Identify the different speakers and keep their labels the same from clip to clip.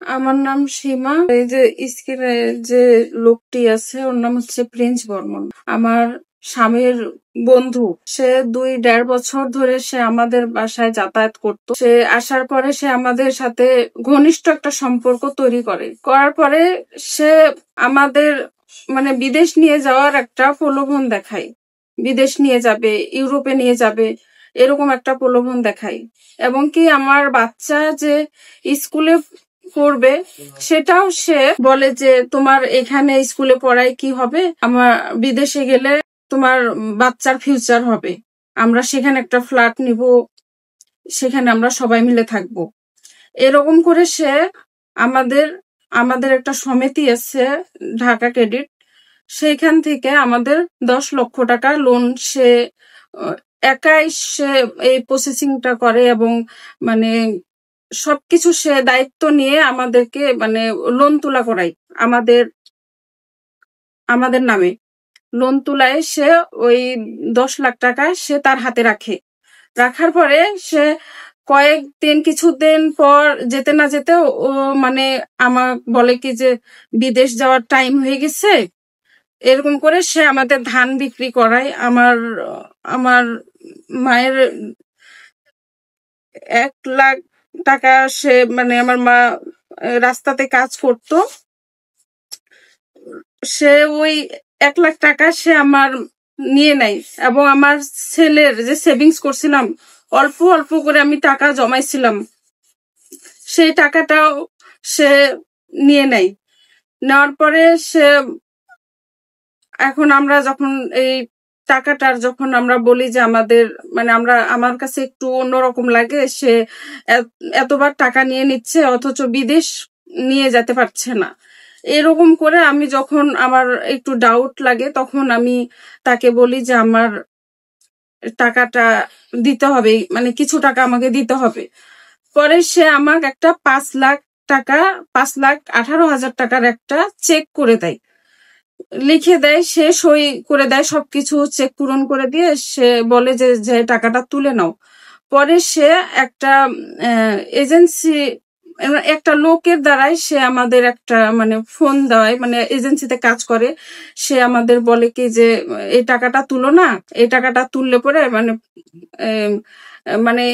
Speaker 1: আমার নাম সীমা। এই যে স্ক্রিনে যে লোকটি আছে ওর নাম হচ্ছে প্রিন্স বর্মন। আমার স্বামীর বন্ধু। সে 2-1.5 বছর ধরে সে আমাদের বাসায় যাতায়াত করতো। সে আসার পরে সে আমাদের সাথে ঘনিষ্ঠ একটা সম্পর্ক তৈরি করে। করার পরে সে আমাদের মানে বিদেশ নিয়ে যাওয়ার একটা প্রলোভন দেখায়। বিদেশ নিয়ে যাবে, ইউরোপে নিয়ে যাবে, এরকম একটা প্রলোভন দেখায়। এবং কি আমার বাচ্চা যে স্কুলে পড়বে সেটাও সে বলে যে তোমার এখানে স্কুলে পড়ায় কি হবে, আমার বিদেশে গেলে তোমার বাচ্চার ফিউচার হবে, আমরা সেখানে একটা ফ্ল্যাট নিব, সেখানে আমরা সবাই মিলে থাকবো। এরকম করে সে আমাদের আমাদের একটা সমিতি আছে ঢাকা ক্রেডিট, সেইখান থেকে আমাদের 10 লক্ষ টাকা লোন সে একাই সে এই প্রসেসিংটা করে এবং মানে সবকিছু সে দায়িত্ব নিয়ে আমাদেরকে মানে লোন তোলা করায় আমাদের নামে। লোন তুলায় সে ওই 10 লাখ টাকা সে তার হাতে রাখে। রাখার পরে সে কিছুদিন পর যেতে না যেতে ও মানে আমার বলে কি যে বিদেশ যাওয়ার টাইম হয়ে গেছে, এরকম করে সে আমাদের ধান বিক্রি করায়। আমার মায়ের 1 লাখ টাকা সে মানে আমার মা রাস্তাতে কাজ করতো, সে ওই 1 লাখ টাকা সে আমার নিয়ে নেয়। এবং আমার ছেলের যে সেভিংস করছিলাম অল্প অল্প করে আমি টাকা জমাইছিলাম, সেই টাকাটাও সে নিয়ে নেয়। নেওয়ার পরে সে এখন আমরা যখন এই টাকাটার যখন আমরা বলি যে আমাদের মানে আমার কাছে একটু অন্যরকম লাগে, সে এতবার টাকা নিয়ে নিচ্ছে অথচ বিদেশ নিয়ে যেতে পারছে না। এরকম করে আমি যখন আমার একটু ডাউট লাগে তখন আমি তাকে বলি যে আমার টাকাটা দিতে হবে, মানে কিছু টাকা আমাকে দিতে হবে। পরে সে আমাকে একটা 5 লাখ টাকা 5,18,000 টাকার একটা চেক করে দেয়, লিখে দেয়, সে সই করে দেয়, সবকিছু চেক পূরণ করে দিয়ে সে বলে যে টাকাটা তুলে নাও। পরে সে একটা এজেন্সি একটা লোকের দ্বারাই সে আমাদের একটা মানে ফোন দেওয়ায়, মানে এজেন্সিতে কাজ করে, সে আমাদের বলে কি যে এই টাকাটা তুলো না, এই টাকাটা তুললে পরে মানে মানে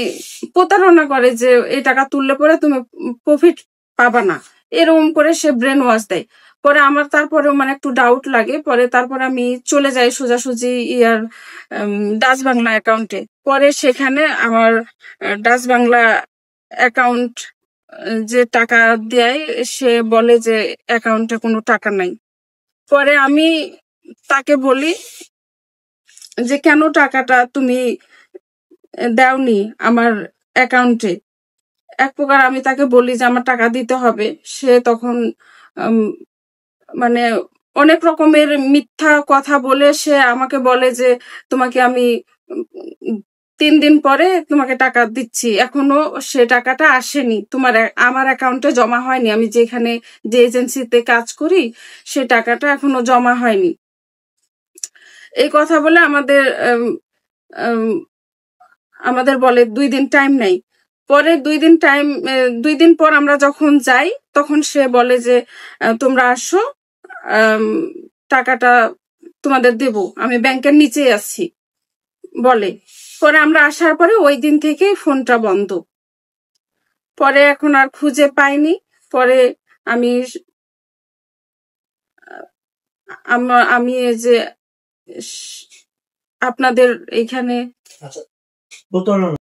Speaker 1: প্রতারণা করে যে এই টাকা তুললে পরে তুমি প্রফিট পাবা না, এরকম করে সে ব্রেন ওয়াশ দেয়। পরে আমার তারপরেও মানে একটু ডাউট লাগে, পরে তারপরে আমি চলে যাই সোজাসুজি ডাচ বাংলা অ্যাকাউন্টে। পরে সেখানে আমার ডাচ বাংলা অ্যাকাউন্ট যে টাকা দেয় সে বলে যে অ্যাকাউন্টে কোনো টাকা নাই। পরে আমি তাকে বলি যে কেন টাকাটা তুমি দাওনি আমার অ্যাকাউন্টে। এক প্রকার আমি তাকে বলি যে আমার টাকা দিতে হবে। সে তখন মানে অনেক রকমের মিথ্যা কথা বলে সে আমাকে বলে যে তোমাকে আমি 3 দিন পরে তোমাকে টাকা দিচ্ছি, এখনো সে টাকাটা আসেনি, আমার অ্যাকাউন্টে জমা হয়নি, আমি যেখানে যে এজেন্সিতে কাজ করি সে টাকাটা এখনো জমা হয়নি। এই কথা বলে আমাদের বলে 2 দিন টাইম নেই। পরে 2 দিন পর আমরা যখন যাই তখন সে বলে যে তোমরা আসো, টাকাটা তোমাদের দেব, আমি ব্যাংকের নিচে আছি বলে। পরে আমরা আসার পরে ওই দিন থেকে ফোনটা বন্ধ। পরে এখন আর খুঁজে পাইনি। পরে আমি আমি এই যে আপনাদের এখানে